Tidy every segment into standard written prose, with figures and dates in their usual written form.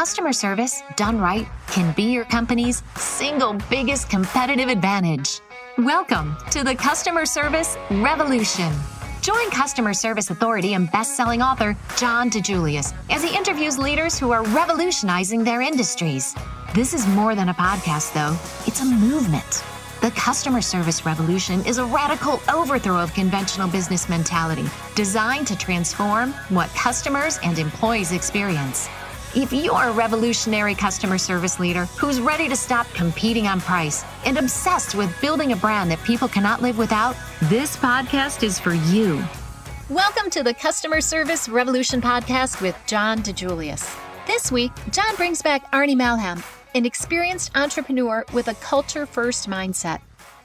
Customer service, done right, can be your company's single biggest competitive advantage. Welcome to the Customer Service Revolution. Join customer service authority and best-selling author John DiJulius as he interviews leaders who are revolutionizing their industries. This is more than a podcast, though. It's a movement. The Customer Service Revolution is a radical overthrow of conventional business mentality designed to transform what customers and employees experience. If you're a revolutionary customer service leader who's ready to stop competing on price and obsessed with building a brand that people cannot live without, this podcast is for you. Welcome to the Customer Service Revolution podcast with John DiJulius. This week, John brings back Arnie Malham, an experienced entrepreneur with a culture-first mindset.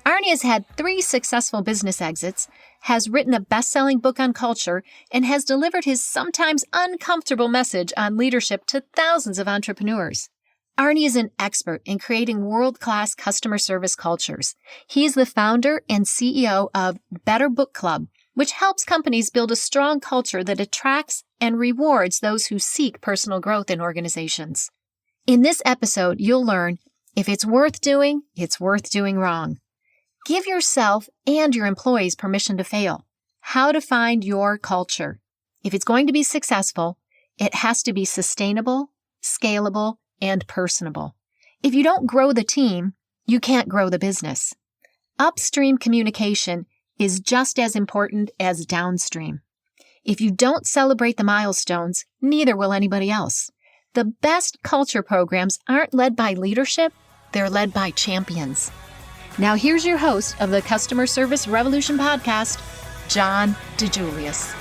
Arnie has had 3 successful business exits, has written a best-selling book on culture, and has delivered his sometimes uncomfortable message on leadership to thousands of entrepreneurs. Arnie is an expert in creating world-class customer service cultures. He is the founder and CEO of BetterBookClub, which helps companies build a strong culture that attracts and rewards those who seek personal growth in organizations. In this episode, you'll learn if it's worth doing wrong. Give yourself and your employees permission to fail. How to find your culture. If it's going to be successful, it has to be sustainable, scalable, and personable. If you don't grow the team, you can't grow the business. Upstream communication is just as important as downstream. If you don't celebrate the milestones, neither will anybody else. The best culture programs aren't led by leadership, they're led by champions. Now here's your host of the Customer Service Revolution podcast, John DiJulius.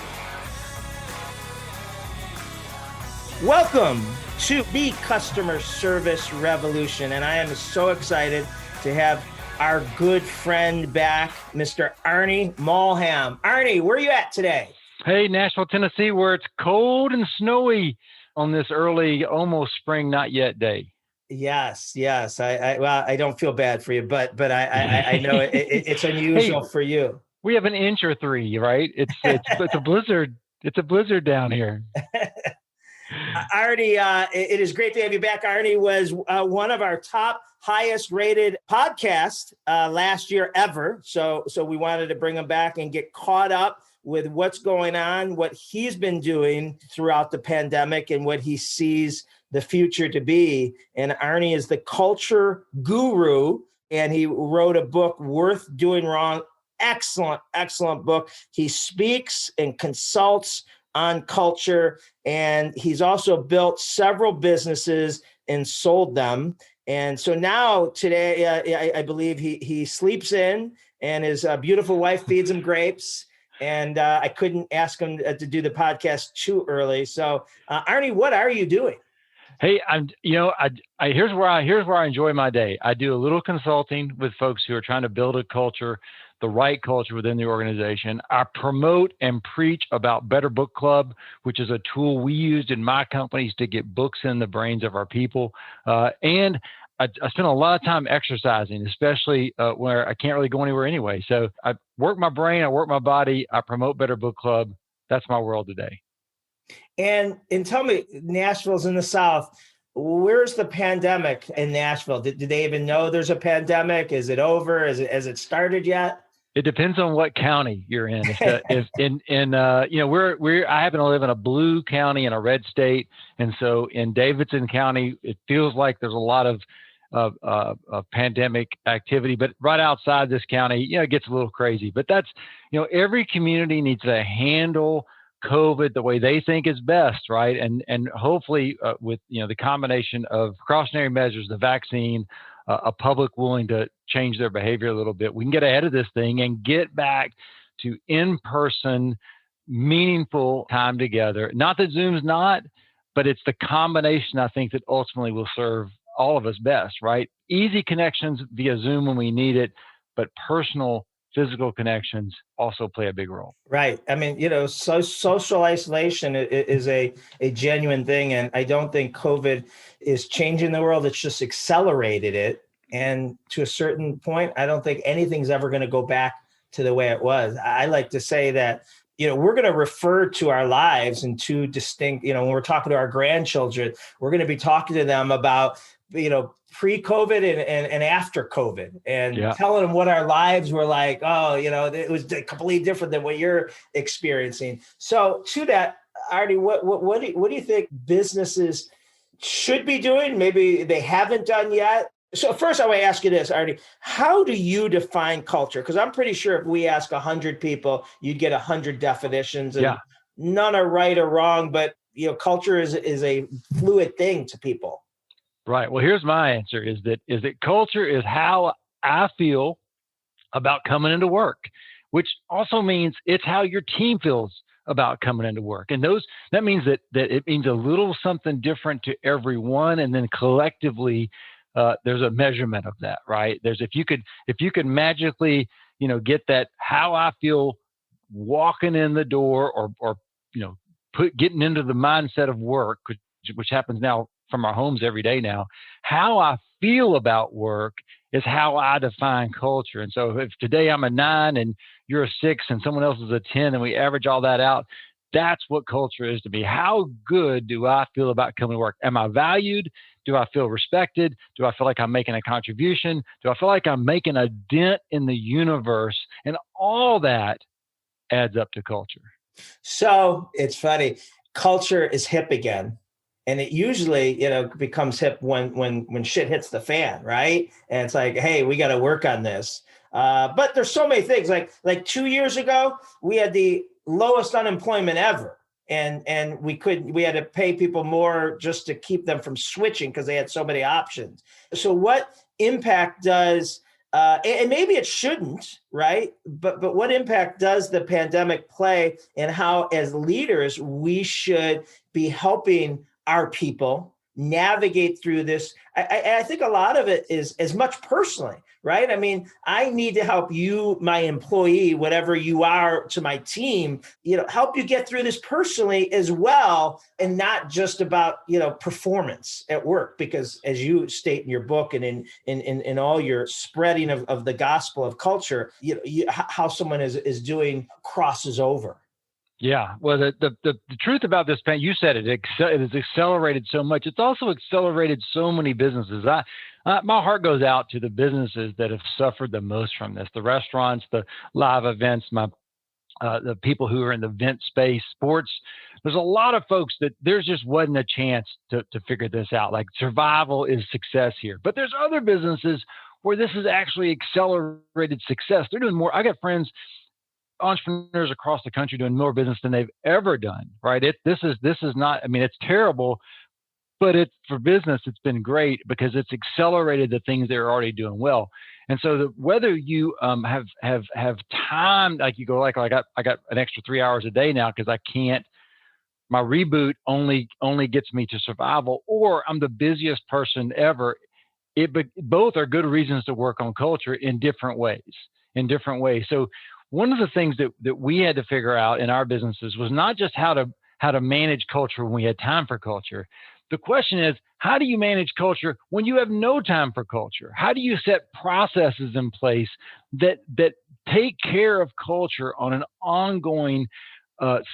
Welcome to the Customer Service Revolution, and I am so excited to have our good friend back, Mr. Arnie Malham. Arnie, where are you at today? Hey, Nashville, Tennessee, where it's cold and snowy on this early, almost spring, not yet day. Yes. I don't feel bad for you, but I know it's unusual for you. We have an inch or 3, right? It's a blizzard. It's a blizzard down here. Arnie, it is great to have you back. Arnie was one of our top, highest rated podcasts last year ever. So we wanted to bring him back and get caught up with what's going on, what he's been doing throughout the pandemic, and what he sees the future to be. And Arnie is the culture guru, and he wrote a book, Worth Doing Wrong. Excellent book. He speaks and consults on culture, and he's also built several businesses and sold them. And so now today, I believe he sleeps in, and his beautiful wife feeds him grapes. And I couldn't ask him to do the podcast too early. So Arnie, what are you doing? Hey, here's where I enjoy my day. I do a little consulting with folks who are trying to build a culture, the right culture within the organization. I promote and preach about BetterBookClub, which is a tool we used in my companies to get books in the brains of our people. And I spend a lot of time exercising, especially where I can't really go anywhere anyway. So I work my brain, I work my body, I promote BetterBookClub. That's my world today. And tell me, Nashville's in the South. Where's the pandemic in Nashville? Did they even know there's a pandemic? Is it over? Has it started yet? It depends on what county you're in. I happen to live in a blue county in a red state, and so in Davidson County, it feels like there's a lot of pandemic activity. But right outside this county, it gets a little crazy. But that's every community needs to handle COVID the way they think is best, right? And hopefully with the combination of precautionary measures, the vaccine, a public willing to change their behavior a little bit, we can get ahead of this thing and get back to in-person, meaningful time together. Not that Zoom's not, but it's the combination, I think, that ultimately will serve all of us best, right? Easy connections via Zoom when we need it, but personal, physical connections also play a big role. Right. I mean, social isolation is a genuine thing. And I don't think COVID is changing the world. It's just accelerated it. And to a certain point, I don't think anything's ever going to go back to the way it was. I like to say that we're going to refer to our lives in two distinct, when we're talking to our grandchildren, we're going to be talking to them about, pre-COVID and after COVID, and telling them what our lives were like. Oh, it was completely different than what you're experiencing. So to that, Arnie, what do you think businesses should be doing? Maybe they haven't done yet. So first, I want to ask you this, Arnie. How do you define culture? Because I'm pretty sure if we ask 100 people, you'd get 100 definitions, and none are right or wrong. But culture is a fluid thing to people. Right. Well, here's my answer: is that culture is how I feel about coming into work, which also means it's how your team feels about coming into work. And that means that it means a little something different to everyone, and then collectively, there's a measurement of that, right? If you could magically, get that how I feel walking in the door, or getting into the mindset of work, which happens now from our homes every day now. How I feel about work is how I define culture. And so if today I'm a 9 and you're a 6 and someone else is a 10, and we average all that out, that's what culture is to me. How good do I feel about coming to work? Am I valued? Do I feel respected? Do I feel like I'm making a contribution? Do I feel like I'm making a dent in the universe? And all that adds up to culture. So it's funny. Culture is hip again. And it usually, becomes hip when shit hits the fan, right? And it's like, hey, we got to work on this. But there's so many things. Like 2 years ago, we had the lowest unemployment ever, and we had to pay people more just to keep them from switching because they had so many options. So what impact does and maybe it shouldn't, right? But what impact does the pandemic play, and how, as leaders, we should be helping our people navigate through this? I think a lot of it is as much personally, right? I mean, I need to help you, my employee, whatever you are to my team, help you get through this personally as well, and not just about, performance at work. Because as you state in your book and in all your spreading of the gospel of culture, how someone is doing crosses over. Yeah. Well, the truth about this, you said it has accelerated so much. It's also accelerated so many businesses. My heart goes out to the businesses that have suffered the most from this: the restaurants, the live events, the people who are in the event space, sports. There's a lot of folks that there's just wasn't a chance to figure this out. Like, survival is success here. But there's other businesses where this is actually accelerated success. They're doing more. I got friends, entrepreneurs across the country, doing more business than they've ever done, right? This is not, it's terrible, but for business, it's been great because it's accelerated the things they're already doing well. And so whether you have time, like you go, like I got an extra 3 hours a day now because I can't, my reboot only gets me to survival, or I'm the busiest person ever. Both are good reasons to work on culture in different ways. So one of the things that we had to figure out in our businesses was not just how to manage culture when we had time for culture. The question is, how do you manage culture when you have no time for culture? How do you set processes in place that take care of culture on an ongoing,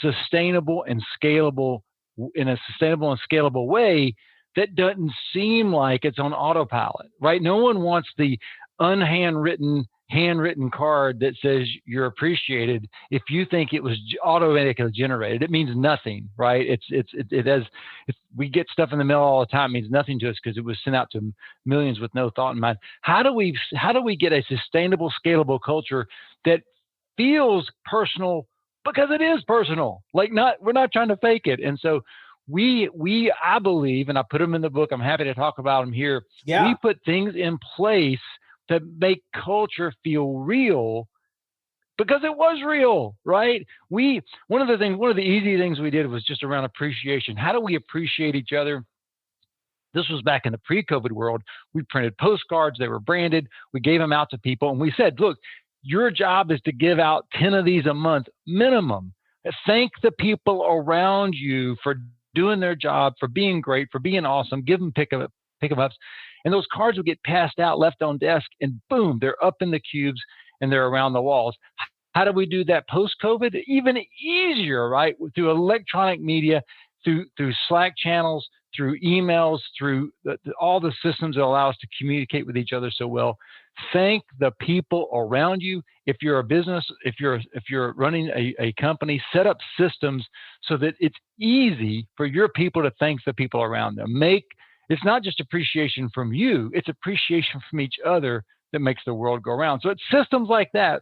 sustainable and scalable way that doesn't seem like it's on autopilot, right? No one wants the handwritten card that says you're appreciated if you think it was automatically generated. It means nothing, right? We get stuff in the mail all the time. It means nothing to us because it was sent out to millions with no thought in mind. How do we get a sustainable, scalable culture that feels personal because it is personal? We're not trying to fake it. And so I believe, and I put them in the book, I'm happy to talk about them here. Yeah. We put things in place to make culture feel real because it was real, right? One of the easy things we did was just around appreciation. How do we appreciate each other? This was back in the pre-COVID world. We printed postcards. They were branded. We gave them out to people. And we said, look, your job is to give out 10 of these a month minimum. Thank the people around you for doing their job, for being great, for being awesome. Give them pick-em-ups. And those cards would get passed out, left on desk, and boom, they're up in the cubes and they're around the walls. How do we do that post-COVID? Even easier, right? Through electronic media, through Slack channels, through emails, through all the systems that allow us to communicate with each other so well. Thank the people around you. If you're a business, if you're running a company, set up systems so that it's easy for your people to thank the people around them. It's not just appreciation from you, it's appreciation from each other that makes the world go around. So it's systems like that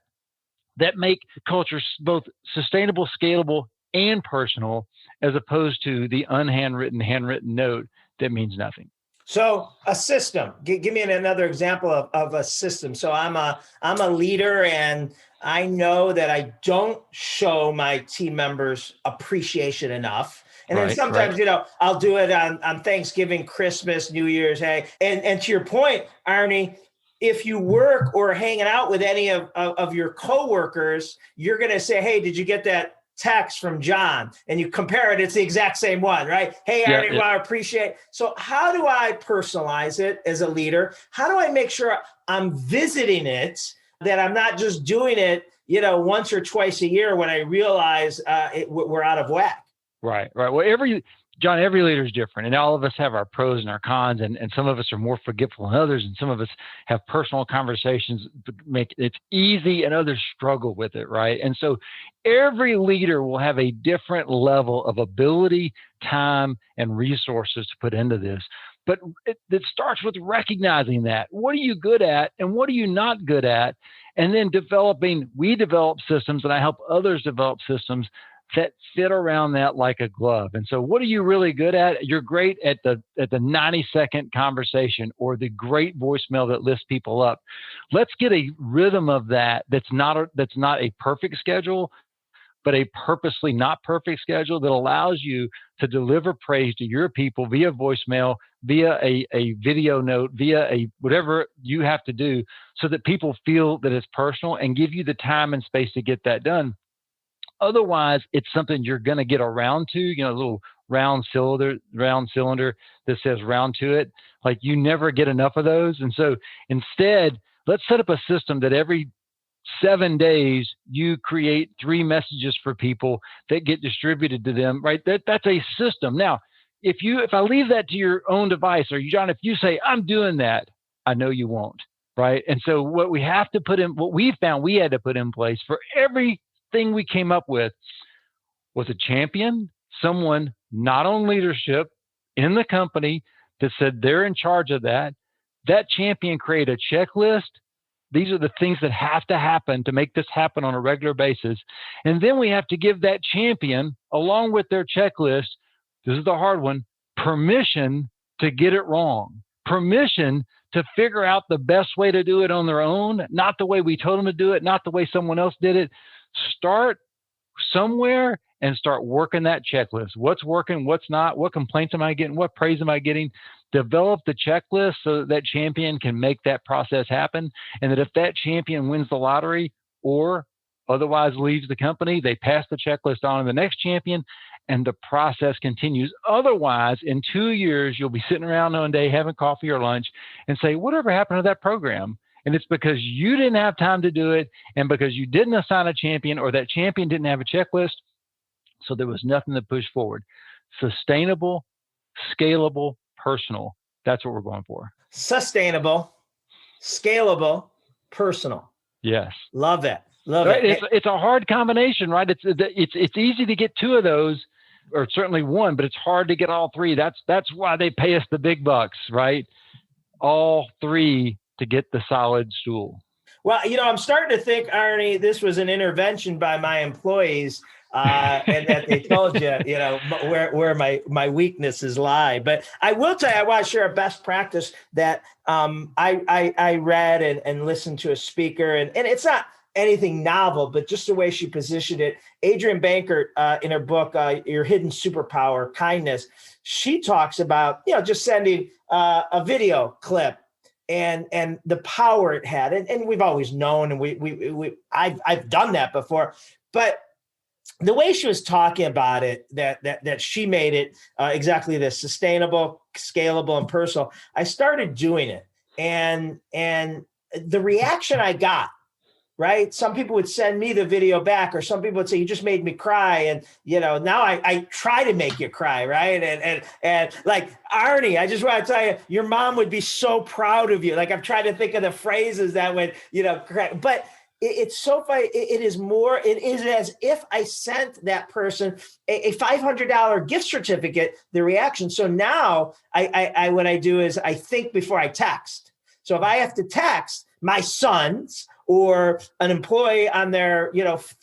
make culture both sustainable, scalable, and personal, as opposed to the handwritten note that means nothing. So a system, give me another example of a system. So I'm a leader, and I know that I don't show my team members appreciation enough. And then sometimes, I'll do it on Thanksgiving, Christmas, New Year's. Hey, and to your point, Arnie, if you work or hanging out with any of your coworkers, you're going to say, hey, did you get that text from John? And you compare it, it's the exact same one, right? Hey, Arnie, well, I appreciate. So how do I personalize it as a leader? How do I make sure I'm visiting it, that I'm not just doing it, once or twice a year when I realize we're out of whack? Right. Well, John, every leader is different, and all of us have our pros and our cons, and some of us are more forgetful than others, and some of us have personal conversations that make it easy, and others struggle with it, right? And so every leader will have a different level of ability, time, and resources to put into this. But it starts with recognizing that. What are you good at, and what are you not good at? And then we develop systems, and I help others develop systems that fit around that like a glove. And so what are you really good at? You're great at the 90-second conversation or the great voicemail that lifts people up. Let's get a rhythm of that's not a perfect schedule, but a purposely not perfect schedule that allows you to deliver praise to your people via voicemail, via a video note, via whatever you have to do, so that people feel that it's personal and give you the time and space to get that done. Otherwise, it's something you're going to get around to, a little round cylinder that says round to it. Like, you never get enough of those. And so instead, let's set up a system that every 7 days you create 3 messages for people that get distributed to them, right? That's a system. Now, if I leave that to your own device, or John, if you say, I'm doing that, I know you won't, right? And so what we found we had to put in place for every thing we came up with was a champion, someone not on leadership in the company that said they're in charge of that. That champion created a checklist. These are the things that have to happen to make this happen on a regular basis. And then we have to give that champion, along with their checklist, this is the hard one, permission to get it wrong, permission to figure out the best way to do it on their own, not the way we told them to do it, not the way someone else did it. Start somewhere and start working that checklist. What's working, what's not, what complaints am I getting, what praise am I getting? Develop the checklist so that champion can make that process happen. And that if that champion wins the lottery or otherwise leaves the company, they pass the checklist on to the next champion, and the process continues. Otherwise, in 2 years, you'll be sitting around one day having coffee or lunch and say, whatever happened to that program? And it's because you didn't have time to do it, and because you didn't assign a champion, or that champion didn't have a checklist. So there was nothing to push forward. Sustainable, scalable, personal. That's what we're going for. Sustainable, scalable, personal. Yes. Love it. Love it. It's a hard combination, right? It's easy to get 2 of those, or certainly 1, but it's hard to get all 3. That's why they pay us the big bucks, right? All 3 to get the solid stool. Well, I'm starting to think, Arnie, this was an intervention by my employees, and that they told you, where my weaknesses lie. But I will tell you, I want to share a best practice that I read and listened to a speaker, and it's not anything novel, but just the way she positioned it. Adrienne Bankert, in her book, Your Hidden Superpower, Kindness, she talks about, just sending a video clip and the power it had. And we've always known, and I've done that before, but the way she was talking about it, that she made it exactly this: sustainable, scalable, and personal. I started doing it, and the reaction I got right? Some people would send me the video back, or some people would say, you just made me cry. And, now I try to make you cry, right? And like, Arnie, I just want to tell you, your mom would be so proud of you. Like, I'm trying to think of the phrases that would, cry. But it's so funny. It is as if I sent that person a $500 gift certificate, the reaction. So now what I do is I think before I text. So if I have to text my sons or an employee on their,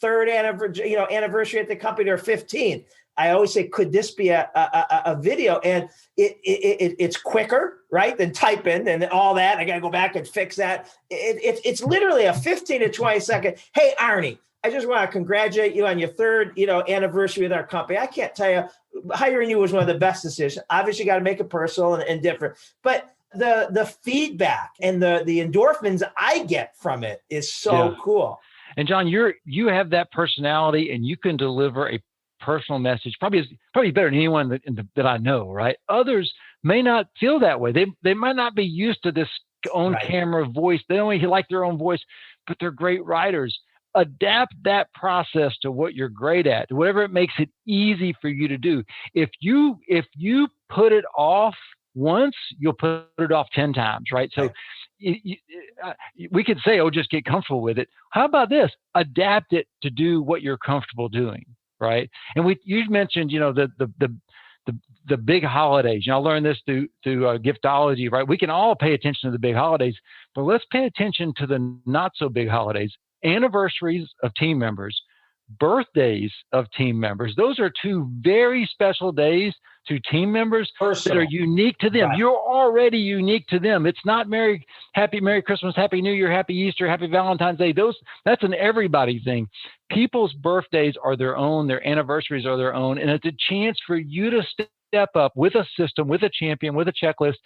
third anniversary at the company, or 15th, I always say, could this be a video? And it's quicker, right, than typing and all that. I got to go back and fix that. It's literally a 15 to 20 second. Hey, Arnie, I just want to congratulate you on your third, anniversary with our company. I can't tell you, hiring you was one of the best decisions. Obviously, you got to make it personal and different. But the feedback and the endorphins I get from it is so cool. And John, you have that personality, and you can deliver a personal message probably better than anyone that I know, right? Others may not feel that way. They might not be used to this own camera voice. They only like their own voice, but they're great writers. Adapt that process to what you're great at, whatever it makes it easy for you to do. If you put it off once, you'll put it off 10 times, right? So we could say, just get comfortable with it. How about this? Adapt it to do what you're comfortable doing. Right. And you mentioned, the big holidays. I learned this through giftology, right? We can all pay attention to the big holidays, but let's pay attention to the not so big holidays, anniversaries of team members, birthdays of team members. Those are two very special days to team members that are unique to them. Right. You're already unique to them. It's not Happy Merry Christmas, Happy New Year, Happy Easter, Happy Valentine's Day. That's an everybody thing. People's birthdays are their own, their anniversaries are their own, and it's a chance for you to step up with a system, with a champion, with a checklist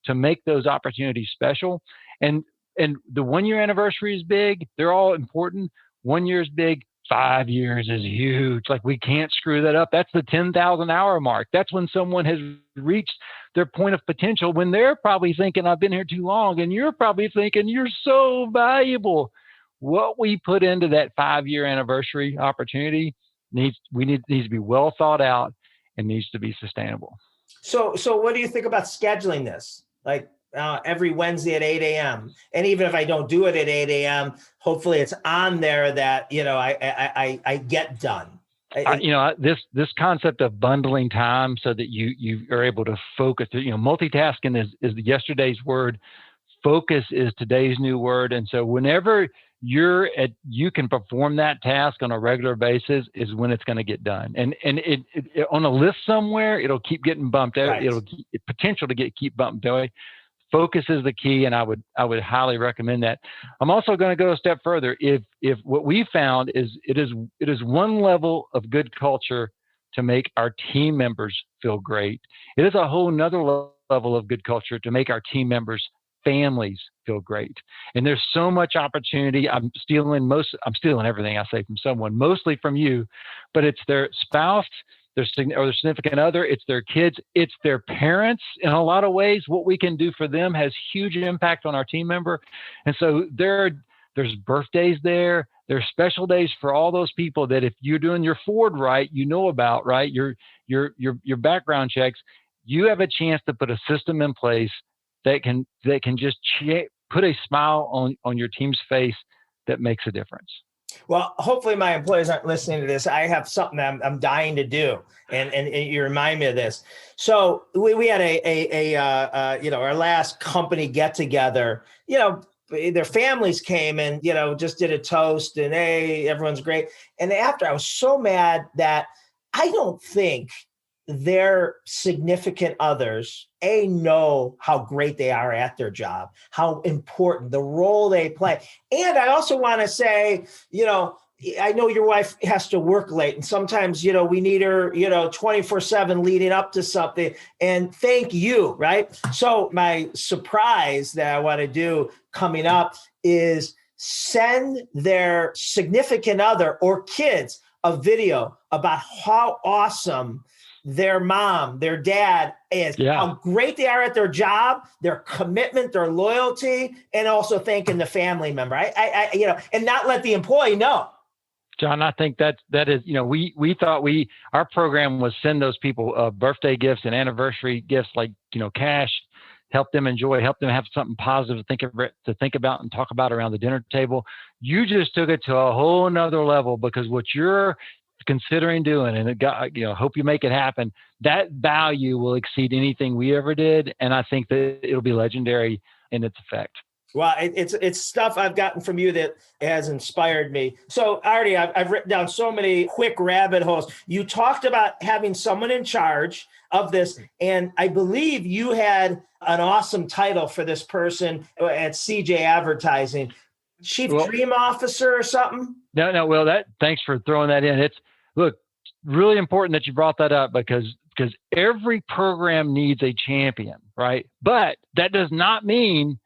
to make those opportunities special. And the 1 year anniversary is big. They're all important. 1 year is big. 5 years is huge. Like, we can't screw that up. That's the 10,000 hour mark. That's when someone has reached their point of potential, when they're probably thinking, I've been here too long. And you're probably thinking, you're so valuable. What we put into that 5 year anniversary opportunity needs to be well thought out and needs to be sustainable. So what do you think about scheduling this? Like, every Wednesday at 8 a.m. And even if I don't do it at 8 a.m., hopefully it's on there that, I get done. This concept of bundling time so that you are able to focus, multitasking is yesterday's word. Focus is today's new word. And so whenever you can perform that task on a regular basis is when it's going to get done. And it on a list somewhere, it'll keep getting bumped out. Right. It'll potential to keep bumped away. Focus is the key, and I would highly recommend that. I'm also going to go a step further. If what we found is it is one level of good culture to make our team members feel great. It is a whole nother level of good culture to make our team members' families feel great. And there's so much opportunity. I'm stealing everything I say from someone, mostly from you, but it's their spouse, their significant other, it's their kids, it's their parents. In a lot of ways, what we can do for them has huge impact on our team member. And so there's birthdays there's special days for all those people that if you're doing your Ford right, about, right? Your background checks, you have a chance to put a system in place that can just put a smile on your team's face that makes a difference. Well, hopefully my employees aren't listening to this. I have something that I'm dying to do, and you remind me of this. So we had our last company get together. Their families came and just did a toast and hey, everyone's great. And after, I was so mad that I don't think their significant others know how great they are at their job, how important the role they play. And I also want to say, I know your wife has to work late and sometimes, we need her, 24/7 leading up to something, and thank you. Right. So my surprise that I want to do coming up is send their significant other or kids a video about how awesome their mom, their dad is, how great they are at their job, their commitment, their loyalty, and also thanking the family member. And not let the employee know. John, I think that is, we thought our program was send those people birthday gifts and anniversary gifts, like, cash, help them enjoy, help them have something positive to think about and talk about around the dinner table. You just took it to a whole nother level, because what you're considering doing, and hope you make it happen, that value will exceed anything we ever did. And I think that it'll be legendary in its effect. Well, it's stuff I've gotten from you that has inspired me. So, Arnie, I've written down so many quick rabbit holes. You talked about having someone in charge of this, and I believe you had an awesome title for this person at CJ Advertising, Chief Dream Officer or something? No. Well, thanks for throwing that in. Look, really important that you brought that up, because every program needs a champion, right? But that does not mean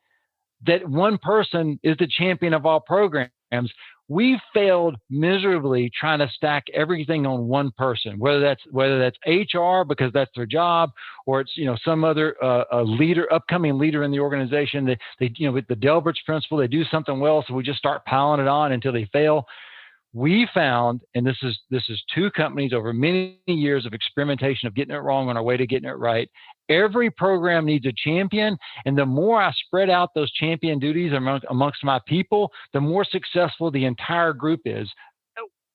that one person is the champion of all programs. We failed miserably trying to stack everything on one person, whether that's HR because that's their job, or it's some other upcoming leader in the organization. They with the Delbridge principle, they do something well, so we just start piling it on until they fail. We found, and this is two companies over many years of experimentation of getting it wrong on our way to getting it right. Every program needs a champion, and the more I spread out those champion duties amongst my people, the more successful the entire group is.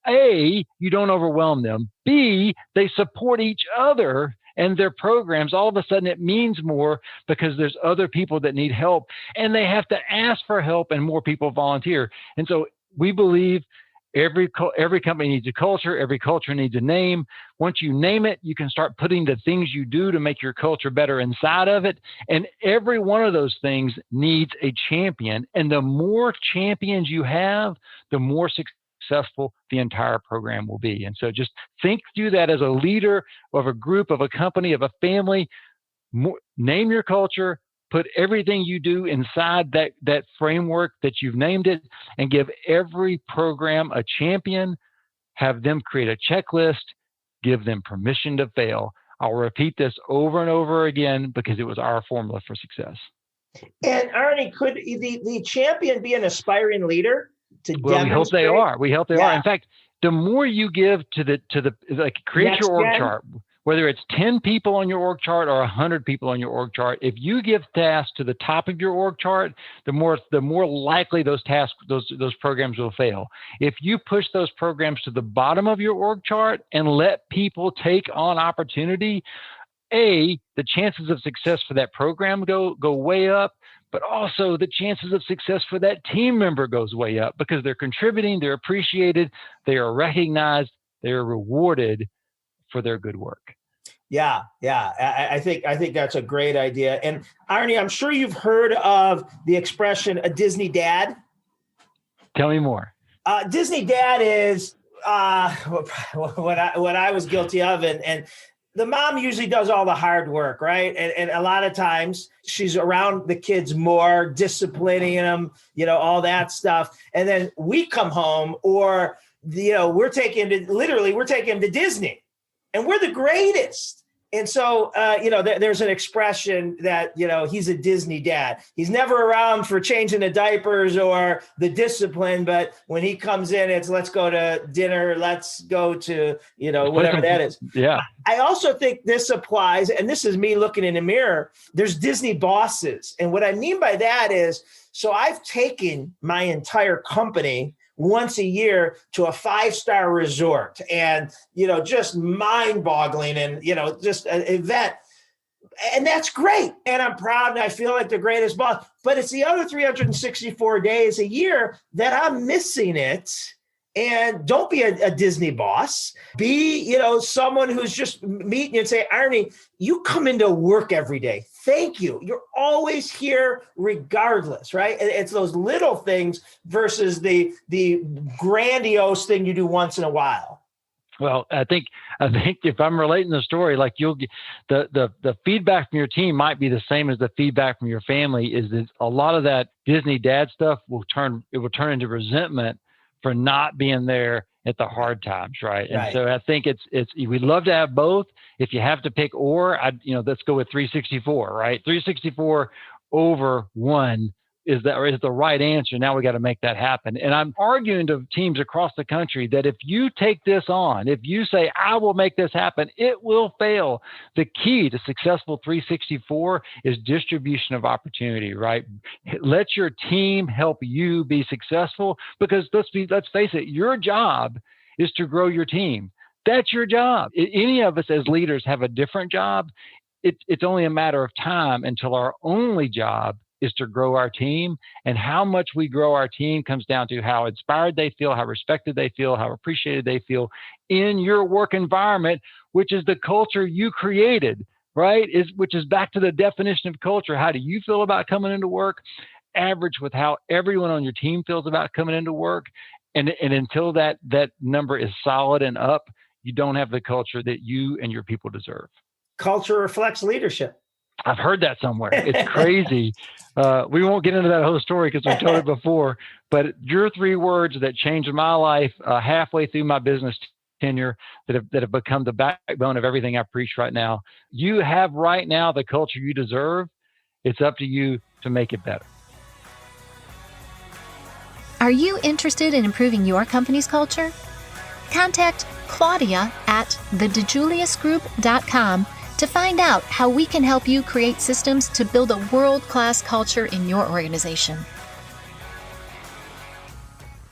A, you don't overwhelm them. B, they support each other and their programs. All of a sudden it means more, because there's other people that need help, and they have to ask for help, and more people volunteer. And so we believe every company needs a culture. Every culture needs a name. Once you name it, you can start putting the things you do to make your culture better inside of it. And every one of those things needs a champion. And the more champions you have, the more successful the entire program will be. And so just think through that as a leader of a group, of a company, of a family. Name your culture. Put everything you do inside that framework that you've named it, and give every program a champion. Have them create a checklist. Give them permission to fail. I'll repeat this over and over again, because it was our formula for success. And Arnie, could the champion be an aspiring leader to demonstrate? We hope they are. We hope they are. In fact, the more you give to the create Next your org gen? chart. Whether it's 10 people on your org chart or 100 people on your org chart, if you give tasks to the top of your org chart, the more likely those tasks, those programs will fail. If you push those programs to the bottom of your org chart and let people take on opportunity, the chances of success for that program go way up, but also the chances of success for that team member goes way up, because they're contributing, they're appreciated, they are recognized, they are rewarded for their good work. Yeah. I think that's a great idea. And Arnie, I'm sure you've heard of the expression "a Disney dad." Tell me more. Disney dad is what I was guilty of, and the mom usually does all the hard work, right? And a lot of times she's around the kids more, disciplining them, all that stuff. And then we come home, or we're taking him to Disney. And we're the greatest. And so, there's an expression that, he's a Disney dad. He's never around for changing the diapers or the discipline. But when he comes in, it's let's go to dinner. Let's go to, whatever that is. Yeah. I also think this applies. And this is me looking in the mirror. There's Disney bosses. And what I mean by that is, so I've taken my entire company once a year to a 5-star resort, and, just mind-boggling, and, just an event. And that's great. And I'm proud, and I feel like the greatest boss, but it's the other 364 days a year that I'm missing it. And don't be a Disney boss. Be, someone who's just meeting you and say, Arnie, you come into work every day. Thank you. You're always here regardless, right? And it's those little things versus the grandiose thing you do once in a while. Well, I think if I'm relating the story, like you'll get the feedback from your team might be the same as the feedback from your family. Is that a lot of that Disney dad stuff will turn into resentment for not being there at the hard times, right? And Right. so I think we'd love to have both. If you have to pick let's go with 364, right? 364 over 1 is the right answer. Now we got to make that happen. And I'm arguing to teams across the country that if you take this on, if you say, I will make this happen, it will fail. The key to successful 364 is distribution of opportunity, right? Let your team help you be successful, because let's face it, your job is to grow your team. That's your job. Any of us as leaders have a different job. It's only a matter of time until our only job is to grow our team. And how much we grow our team comes down to how inspired they feel, how respected they feel, how appreciated they feel in your work environment, which is the culture you created, right? Which is back to the definition of culture. How do you feel about coming into work? Average with how everyone on your team feels about coming into work. And until that number is solid and up, you don't have the culture that you and your people deserve. Culture reflects leadership. I've heard that somewhere. It's crazy. We won't get into that whole story because we've told it before, but your 3 words that changed my life halfway through my business tenure that have become the backbone of everything I preach right now. You have right now the culture you deserve. It's up to you to make it better. Are you interested in improving your company's culture? Contact Claudia at thedijuliusgroup.com to find out how we can help you create systems to build a world-class culture in your organization.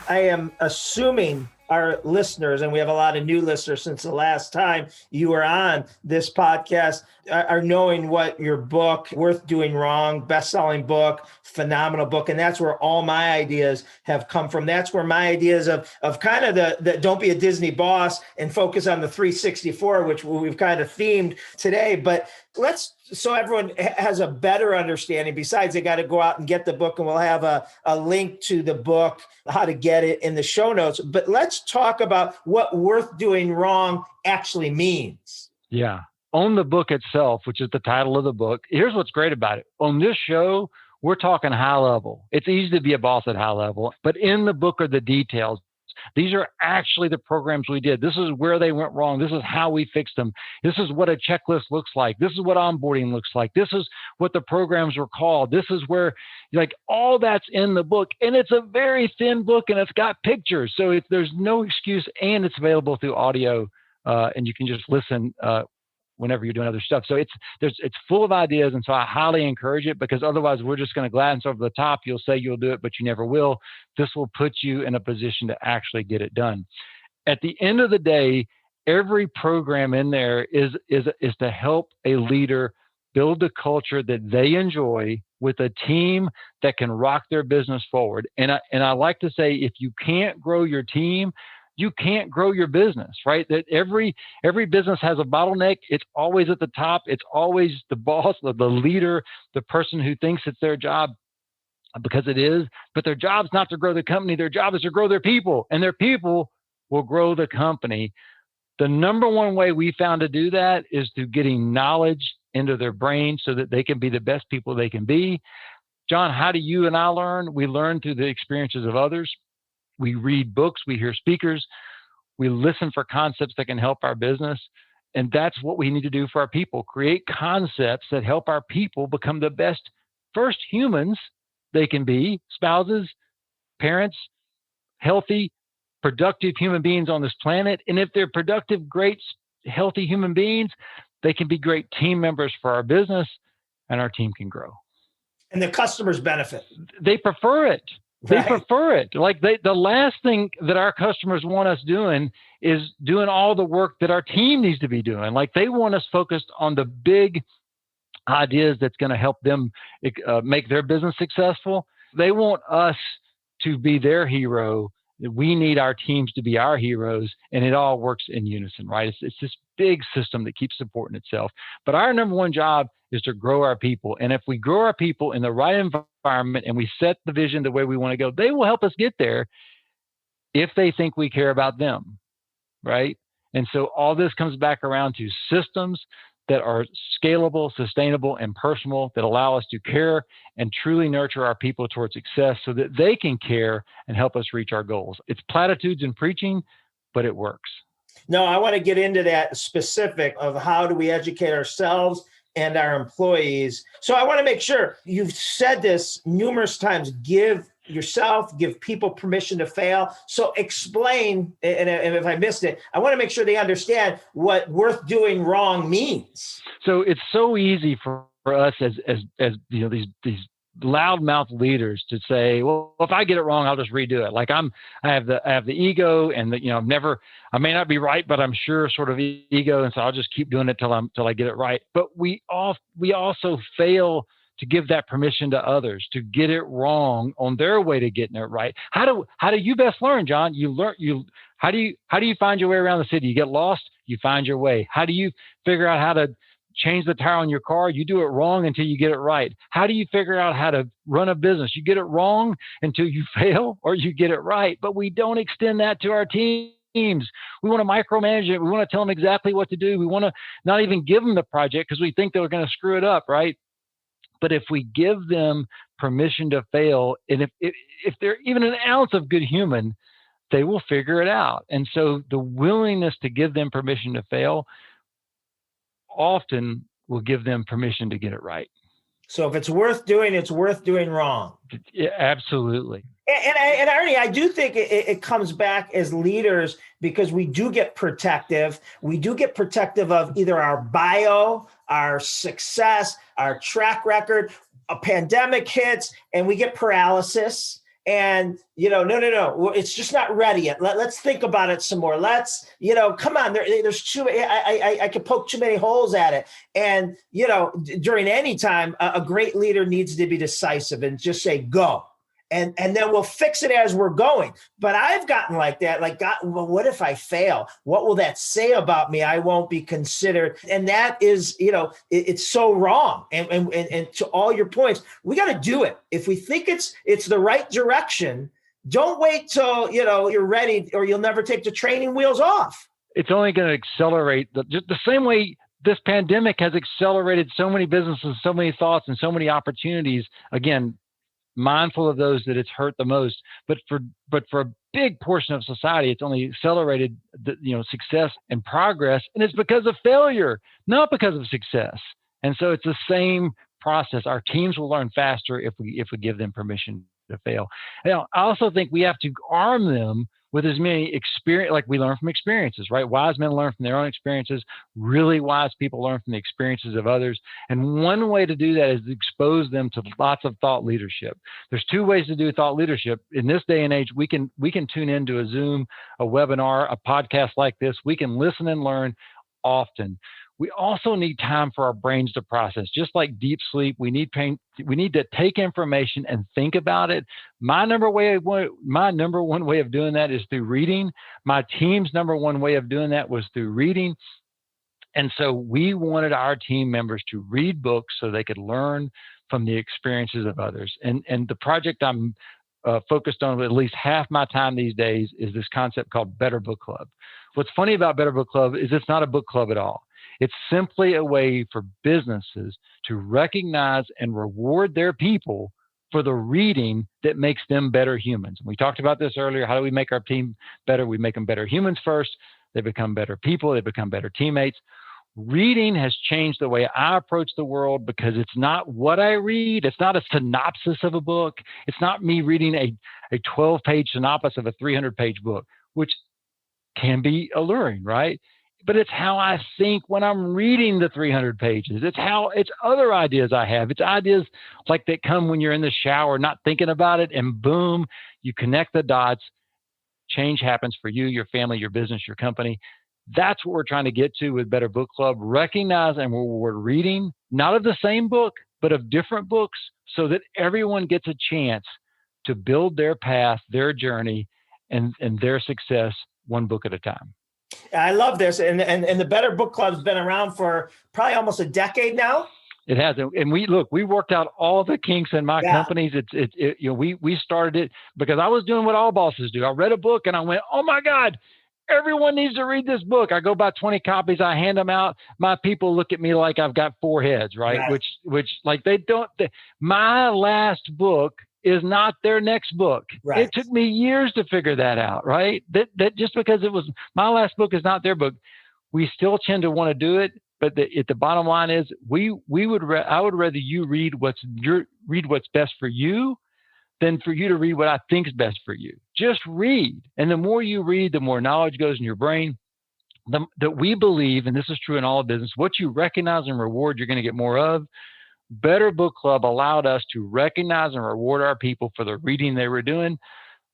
I am assuming our listeners, and we have a lot of new listeners since the last time you were on this podcast, are knowing what your book, Worth Doing Wrong, best-selling book, phenomenal book. And that's where all my ideas have come from. That's where my ideas of kind of the don't be a Disney boss and focus on the 364, which we've kind of themed today. But so everyone has a better understanding. Besides, they got to go out and get the book, and we'll have a link to the book, how to get it in the show notes. But let's talk about what worth doing wrong actually means. Yeah. On the book itself, which is the title of the book, here's what's great about it. On this show, we're talking high level. It's easy to be a boss at high level, but in the book are the details. These are actually the programs we did. This is where they went wrong. This is how we fixed them. This is what a checklist looks like. This is what onboarding looks like. This is what the programs were called. This is where, all that's in the book. And it's a very thin book, and it's got pictures. So there's no excuse, and it's available through audio, and you can just listen whenever you're doing other stuff. So it's full of ideas. And so I highly encourage it, because otherwise we're just going to glance over the top. You'll say you'll do it, but you never will. This will put you in a position to actually get it done. At the end of the day, every program in there is to help a leader build a culture that they enjoy with a team that can rock their business forward. And I like to say, if you can't grow your team, you can't grow your business, right? That every business has a bottleneck. It's always at the top. It's always the boss, the leader, the person who thinks it's their job, because it is. But their job's not to grow the company. Their job is to grow their people, and their people will grow the company. The number one way we found to do that is through getting knowledge into their brain so that they can be the best people they can be. John, how do you and I learn? We learn through the experiences of others. We read books, we hear speakers, we listen for concepts that can help our business. And that's what we need to do for our people. Create concepts that help our people become the best first humans they can be, spouses, parents, healthy, productive human beings on this planet. And if they're productive, great, healthy human beings, they can be great team members for our business, and our team can grow. And the customers benefit. They prefer it. They Right. prefer it. The last thing that our customers want us doing is doing all the work that our team needs to be doing. They want us focused on the big ideas that's going to help them make their business successful. They want us to be their hero. We need our teams to be our heroes, and it all works in unison, right? It's this big system that keeps supporting itself. But our number one job is to grow our people. And if we grow our people in the right environment and we set the vision the way we want to go, they will help us get there if they think we care about them, right? And so all this comes back around to systems that are scalable, sustainable, and personal, that allow us to care and truly nurture our people towards success so that they can care and help us reach our goals. It's platitudes and preaching, but it works. No, I want to get into that specific of how do we educate ourselves and our employees. So I want to make sure you've said this numerous times, give people permission to fail. So explain, and if I missed it, I want to make sure they understand what worth doing wrong means. So it's so easy for us as these loudmouth leaders to say, well, if I get it wrong, I'll just redo it. Like I have the ego and I may not be right, but I'm sure sort of ego. And so I'll just keep doing it till I get it right. But we also fail to give that permission to others to get it wrong on their way to getting it right. How do you best learn, John? How do you find your way around the city? You get lost, you find your way. How do you figure out how to change the tire on your car? You do it wrong until you get it right. How do you figure out how to run a business? You get it wrong until you fail or you get it right. But we don't extend that to our teams. We want to micromanage it. We want to tell them exactly what to do. We want to not even give them the project because we think they're going to screw it up, right? But if we give them permission to fail, and if they're even an ounce of good human, they will figure it out. And so the willingness to give them permission to fail often will give them permission to get it right. So if it's worth doing, it's worth doing wrong. Yeah, absolutely. And Arnie, I do think it comes back as leaders because we do get protective. We do get protective of either our bio, our success, our track record. A pandemic hits and we get paralysis. And, no, it's just not ready yet. Let's think about it some more. Let's, come on, there's too, I could poke too many holes at it. And, during any time, a great leader needs to be decisive and just say, go. And then we'll fix it as we're going. But I've gotten like that, well, what if I fail? What will that say about me? I won't be considered. And that is, it's so wrong. And to all your points, we got to do it. If we think it's the right direction, don't wait till, you're ready or you'll never take the training wheels off. It's only going to accelerate just the same way this pandemic has accelerated so many businesses, so many thoughts, and so many opportunities. Again, mindful of those that it's hurt the most, but for a big portion of society, it's only accelerated success and progress, and it's because of failure, not because of success. And so it's the same process. Our teams will learn faster if we give them permission to fail. Now, I also think we have to arm them with as many experience, like we learn from experiences, right? Wise men learn from their own experiences. Really wise people learn from the experiences of others. And one way to do that is to expose them to lots of thought leadership. There's two ways to do thought leadership. In this day and age, we can tune into a Zoom, a webinar, a podcast like this. We can listen and learn often. We also need time for our brains to process. Just like deep sleep, we need to take information and think about it. My number one way of doing that is through reading. My team's number one way of doing that was through reading. And so we wanted our team members to read books so they could learn from the experiences of others. And the project I'm focused on at least half my time these days is this concept called BetterBookClub. What's funny about BetterBookClub is it's not a book club at all. It's simply a way for businesses to recognize and reward their people for the reading that makes them better humans. We talked about this earlier. How do we make our team better? We make them better humans first. They become better people. They become better teammates. Reading has changed the way I approach the world because it's not what I read. It's not a synopsis of a book. It's not me reading a 12-page synopsis of a 300-page book, which can be alluring, right? But it's how I think when I'm reading the 300 pages. It's other ideas I have. It's ideas like that come when you're in the shower, not thinking about it, and boom, you connect the dots. Change happens for you, your family, your business, your company. That's what we're trying to get to with Better Book Club. Recognize and reward reading, not of the same book, but of different books, so that everyone gets a chance to build their path, their journey, and their success one book at a time. I love this. And the Better Book Club's been around for probably almost a decade now. It has. And we worked out all the kinks in my companies. We started it because I was doing what all bosses do. I read a book and I went, oh my God, everyone needs to read this book. I go buy 20 copies. I hand them out. My people look at me like I've got four heads, right? Which like they don't. My last book is not their next book. Right. It took me years to figure that out, right? That just because it was my last book is not their book, we still tend to want to do it. But the bottom line is I would rather you read what's best for you than for you to read what I think is best for you. Just read. And the more you read, the more knowledge goes in your brain. That we believe, and this is true in all business, what you recognize and reward, you're going to get more of. Better Book Club allowed us to recognize and reward our people for the reading they were doing.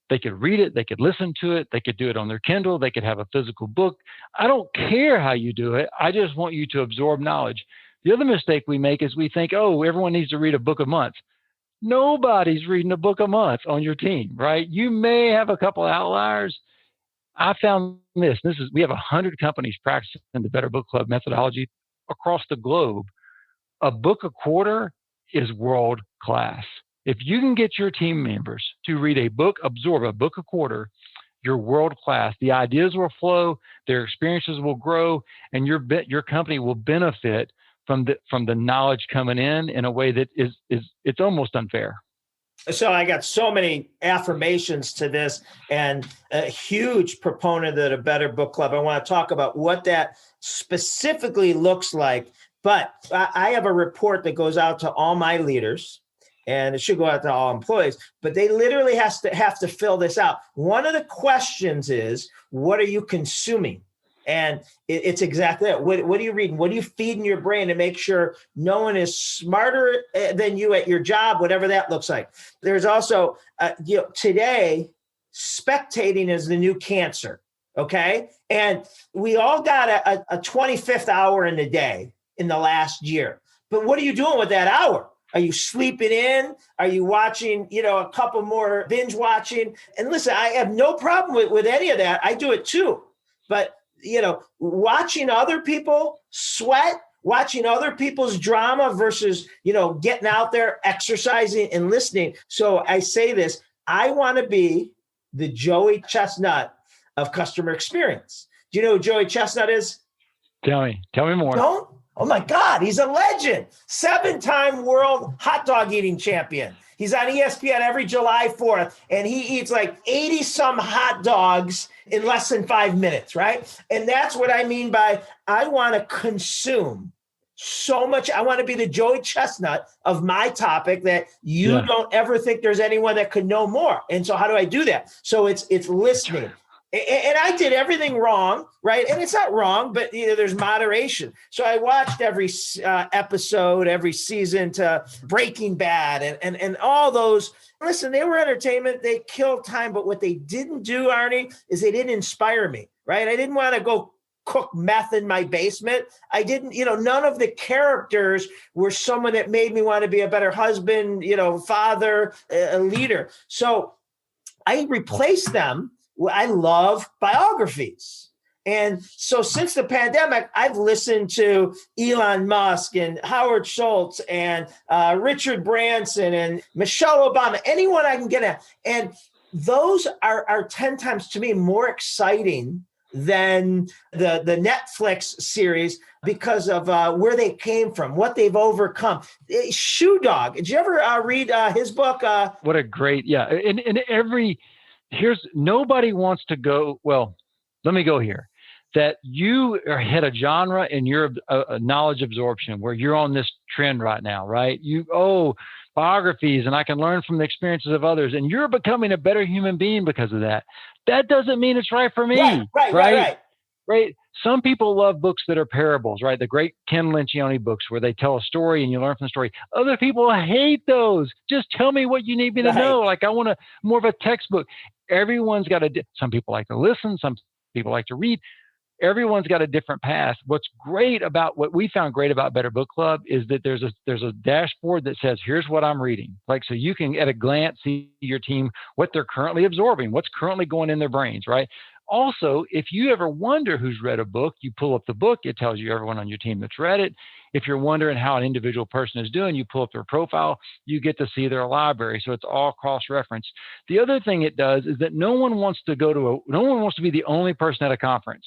They could read it, they could listen to it, they could do it on their Kindle, they could have a physical book. I don't care how you do it. I just want you to absorb knowledge. The other mistake we make is we think, oh, everyone needs to read a book a month. Nobody's reading a book a month on your team, right? You may have a couple of outliers. I found this is, we have 100 companies practicing the Better Book Club methodology across the globe. A book a quarter is world class. If you can get your team members to read absorb a book a quarter, you're world class. The ideas will flow, their experiences will grow, and your company will benefit from the knowledge coming in a way that it's almost unfair. So I got so many affirmations to this, and a huge proponent of the Better Book Club. I want to talk about what that specifically looks like. But I have a report that goes out to all my leaders, and it should go out to all employees, but they literally have to fill this out. One of the questions is, what are you consuming? And it's exactly that. What are you reading? What are you feeding your brain to make sure no one is smarter than you at your job, whatever that looks like? There's also, today, spectating is the new cancer, okay? And we all got a 25th hour in the day in the last year. But what are you doing with that hour? Are you sleeping in? Are you watching, a couple more binge watching? And listen, I have no problem with any of that. I do it too. But watching other people sweat, watching other people's drama versus, getting out there, exercising and listening. So I say this, I want to be the Joey Chestnut of customer experience. Do you know who Joey Chestnut is? Tell me more. Don't? Oh my God, he's a legend. 7-time world hot dog eating champion. He's on ESPN every July 4th, and he eats like 80 some hot dogs in less than 5 minutes, right? And that's what I mean by I want to consume so much. I want to be the Joey Chestnut of my topic that you don't ever think there's anyone that could know more. And so how do I do that? So it's listening. And I did everything wrong, right? And it's not wrong, but there's moderation. So I watched every episode, every season to Breaking Bad and all those. Listen, they were entertainment. They killed time. But what they didn't do, Arnie, is they didn't inspire me, right? I didn't want to go cook meth in my basement. I didn't, none of the characters were someone that made me want to be a better husband, father, a leader. So I replaced them. I love biographies. And so since the pandemic, I've listened to Elon Musk and Howard Schultz and Richard Branson and Michelle Obama, anyone I can get at. And those are 10 times to me more exciting than the Netflix series because of where they came from, what they've overcome. Shoe Dog. Did you ever read his book? What a great, nobody wants to go, well, let me go here, that you hit a genre in your knowledge absorption where you're on this trend right now, right? Biographies, and I can learn from the experiences of others, and you're becoming a better human being because of that. That doesn't mean it's right for me. Right. Some people love books that are parables, right? The great Ken Lencioni books where they tell a story and you learn from the story. Other people hate those. Just tell me what you need me to know. Like I want more of a textbook. Everyone's got some people like to listen. Some people like to read. Everyone's got a different path. What we found great about Better Book Club is that there's a dashboard that says, here's what I'm reading. Like, so you can at a glance see your team, what they're currently absorbing, what's currently going in their brains, right? Also, if you ever wonder who's read a book, you pull up the book, it tells you everyone on your team that's read it. If you're wondering how an individual person is doing, you pull up their profile, you get to see their library. So it's all cross-referenced. The other thing it does is that no one wants to be the only person at a conference,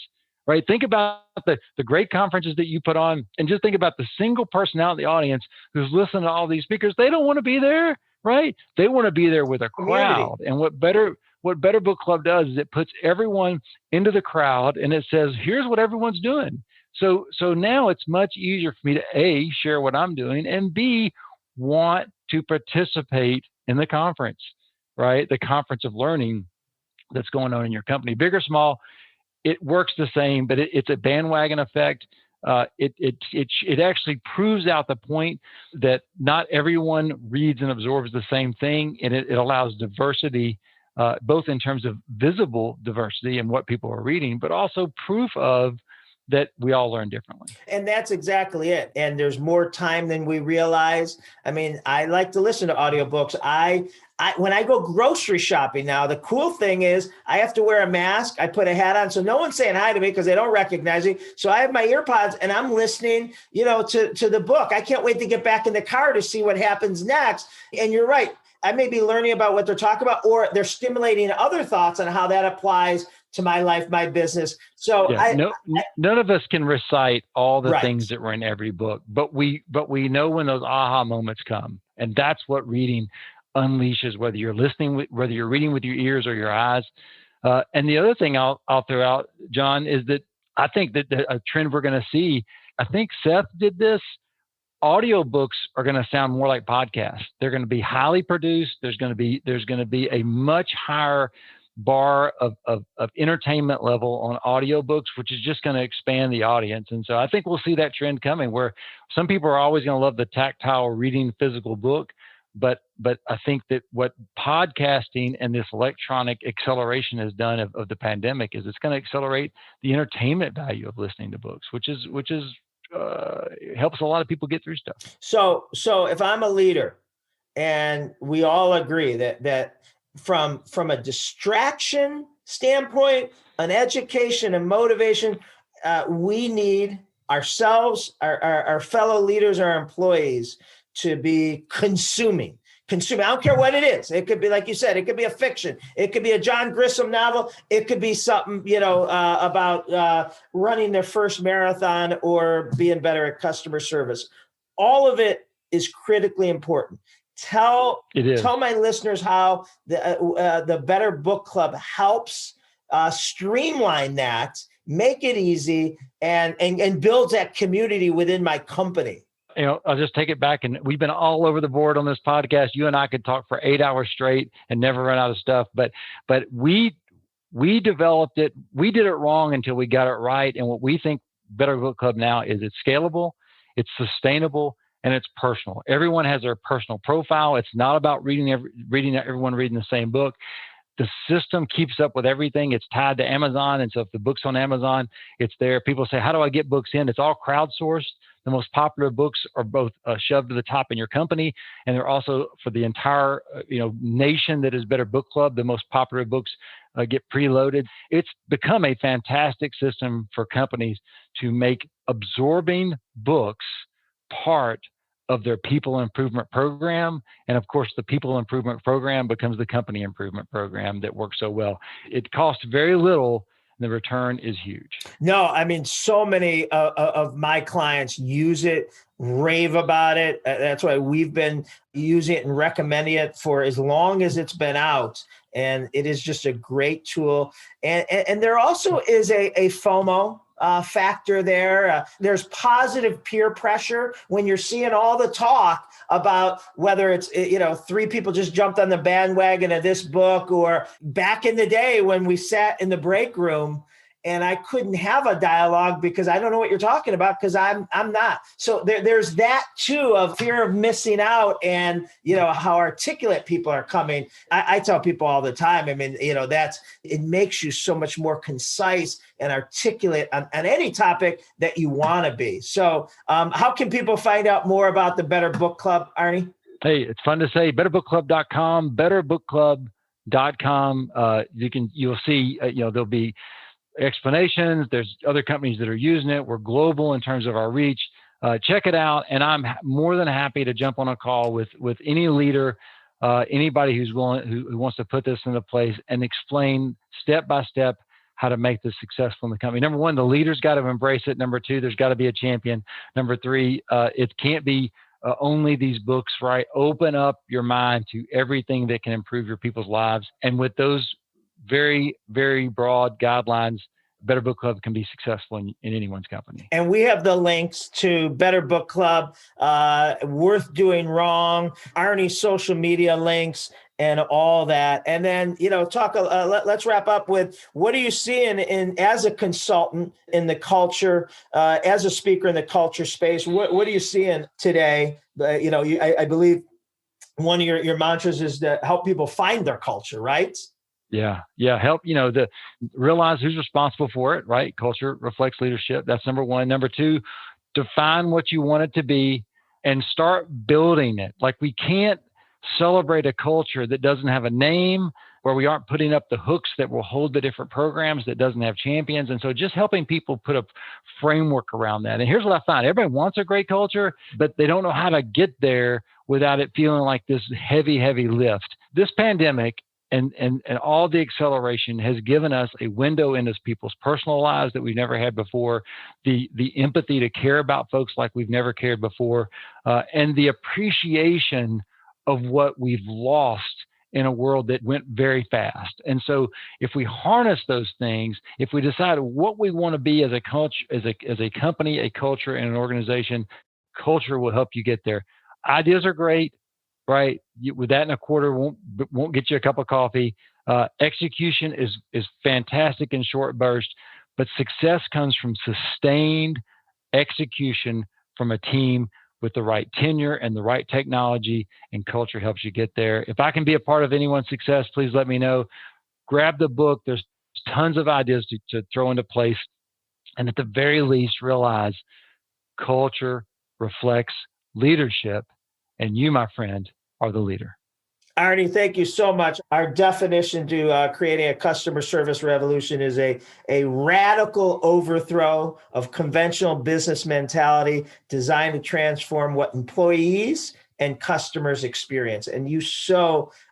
right? Think about the great conferences that you put on, and just think about the single person out in the audience who's listening to all these speakers. They don't want to be there. right? They want to be there with a crowd. Community. And what Better Book Club does is it puts everyone into the crowd and it says, here's what everyone's doing. So now it's much easier for me to A, share what I'm doing, and B, want to participate in the conference, right? The conference of learning that's going on in your company, big or small. It works the same, but it's a bandwagon effect. It actually proves out the point that not everyone reads and absorbs the same thing, and it allows diversity, both in terms of visible diversity and what people are reading, but also proof of that we all learn differently. And that's exactly it. And there's more time than we realize. I mean, I like to listen to audiobooks. When I go grocery shopping now, the cool thing is I have to wear a mask. I put a hat on, so no one's saying hi to me because they don't recognize me. So I have my earpods and I'm listening, to the book. I can't wait to get back in the car to see what happens next. And you're right. I may be learning about what they're talking about, or they're stimulating other thoughts on how that applies to my life, my business. So none of us can recite all the right. things that were in every book, but we know when those aha moments come, and that's what reading unleashes. Whether you're listening, whether you're reading with your ears or your eyes. And the other thing I'll throw out, John, is that I think that a trend we're going to see. I think Seth did this. Audiobooks are going to sound more like podcasts. They're going to be highly produced. There's going to be a much higher bar of entertainment level on audiobooks, which is just going to expand the audience. And so I think we'll see that trend coming, where some people are always going to love the tactile reading physical book. But I think that what podcasting and this electronic acceleration has done of the pandemic is it's going to accelerate the entertainment value of listening to books, which helps a lot of people get through stuff. So if I'm a leader, and we all agree that from a distraction standpoint, an education and motivation, we need ourselves, our fellow leaders, our employees to be consuming. I don't care what it is. It could be, like you said, it could be a fiction. It could be a John Grisham novel. It could be something, about running their first marathon or being better at customer service. All of it is critically important. Tell my listeners how the Better Book Club helps streamline that, make it easy, and builds that community within my company. I'll just take it back, and we've been all over the board on this podcast. You and I could talk for 8 hours straight and never run out of stuff, but we developed it. We did it wrong until we got it right. And what we think Better Book Club now is it's scalable, it's sustainable, and it's personal. Everyone has their personal profile. It's not about everyone reading the same book. The system keeps up with everything. It's tied to Amazon. And so if the book's on Amazon, it's there. People say, how do I get books in? It's all crowdsourced. The most popular books are both shoved to the top in your company, and they're also for the entire nation that is Better Book Club. The most popular books get preloaded. It's become a fantastic system for companies to make absorbing books part of their people improvement program. And of course, the people improvement program becomes the company improvement program that works so well. It costs very little. The return is huge. No, I mean, so many of my clients use it, rave about it. That's why we've been using it and recommending it for as long as it's been out. And it is just a great tool. And there also is a FOMO factor there. There's positive peer pressure when you're seeing all the talk about whether it's, 3 people just jumped on the bandwagon of this book, or back in the day when we sat in the break room and I couldn't have a dialogue because I don't know what you're talking about because I'm not. So there's that too, of fear of missing out, and how articulate people are coming. I tell people all the time, I mean, it makes you so much more concise and articulate on any topic that you want to be. So how can people find out more about the Better Book Club, Arnie? Hey, it's fun to say, betterbookclub.com, betterbookclub.com. You'll see, there'll be explanations. There's other companies that are using it. We're global in terms of our reach. Check it out. And I'm more than happy to jump on a call with any leader, anybody who's willing, who wants to put this into place and explain step by step how to make this successful in the company. Number 1, the leader's got to embrace it. Number 2, there's got to be a champion. Number 3, it can't be only these books, right? Open up your mind to everything that can improve your people's lives. And with those very, very broad guidelines, Better Book Club can be successful in anyone's company. And we have the links to Better Book Club, Worth Doing Wrong, Arnie's social media links, and all that. And then, let's wrap up with, what are you seeing as a consultant in the culture, as a speaker in the culture space? What are you seeing today? I believe one of your mantras is to help people find their culture, right? Yeah. Help, realize who's responsible for it, right? Culture reflects leadership. That's number one. Number two, define what you want it to be and start building it. Like, we can't celebrate a culture that doesn't have a name, where we aren't putting up the hooks that will hold the different programs, that doesn't have champions. And so just helping people put a framework around that. And here's what I find. Everybody wants a great culture, but they don't know how to get there without it feeling like this heavy, heavy lift. This pandemic and all the acceleration has given us a window into people's personal lives that we've never had before, the empathy to care about folks like we've never cared before, and the appreciation of what we've lost in a world that went very fast. And so if we harness those things, if we decide what we want to be as a culture, as a company, a culture, and an organization, culture will help you get there. Ideas are great, right? With that in a quarter won't get you a cup of coffee. Execution is fantastic in short bursts, but success comes from sustained execution from a team with the right tenure and the right technology, and culture helps you get there. If I can be a part of anyone's success, please let me know. Grab the book. There's tons of ideas to throw into place. And at the very least, realize culture reflects leadership, and you, my friend, are the leader. Arnie, thank you so much. Our definition to creating a customer service revolution is a radical overthrow of conventional business mentality designed to transform what employees and customers experience. And you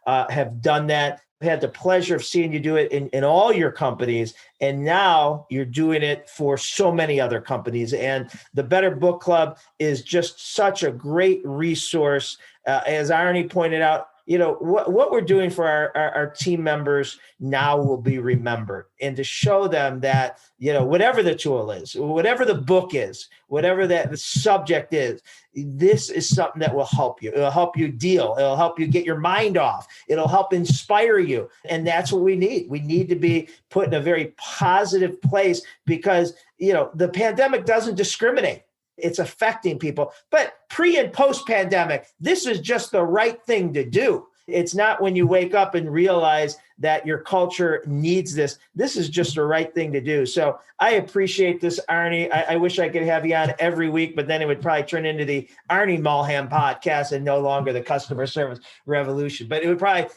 have done that. I've had the pleasure of seeing you do it in all your companies. And now you're doing it for so many other companies. And the Better Book Club is just such a great resource. As Arnie pointed out, what we're doing for our team members now will be remembered, and to show them that, whatever the tool is, whatever the book is, whatever the subject is, this is something that will help you. It'll help you deal. It'll help you get your mind off. It'll help inspire you. And that's what we need. We need to be put in a very positive place, because, the pandemic doesn't discriminate. It's affecting people. But pre and post pandemic, this is just the right thing to do. It's not when you wake up and realize that your culture needs this. This is just the right thing to do. So I appreciate this, Arnie. I wish I could have you on every week, but then it would probably turn into the Arnie Malham podcast and no longer the Customer Service Revolution. But it would probably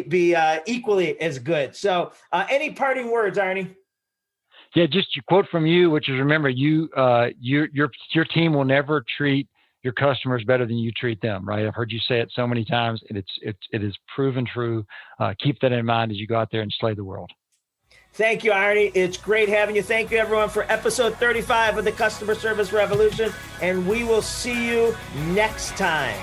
be equally as good. So any parting words, Arnie? Yeah, just a quote from you, which is, remember, your team will never treat your customers better than you treat them, right? I've heard you say it so many times, and it is proven true. Keep that in mind as you go out there and slay the world. Thank you, Arnie. It's great having you. Thank you, everyone, for episode 35 of the Customer Service Revolution, and we will see you next time.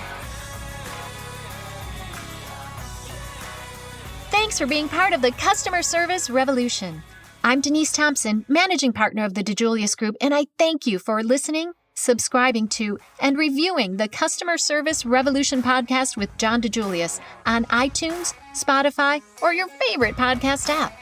Thanks for being part of the Customer Service Revolution. I'm Denise Thompson, managing partner of the DiJulius Group, and I thank you for listening, subscribing to, and reviewing the Customer Service Revolution podcast with John DiJulius on iTunes, Spotify, or your favorite podcast app.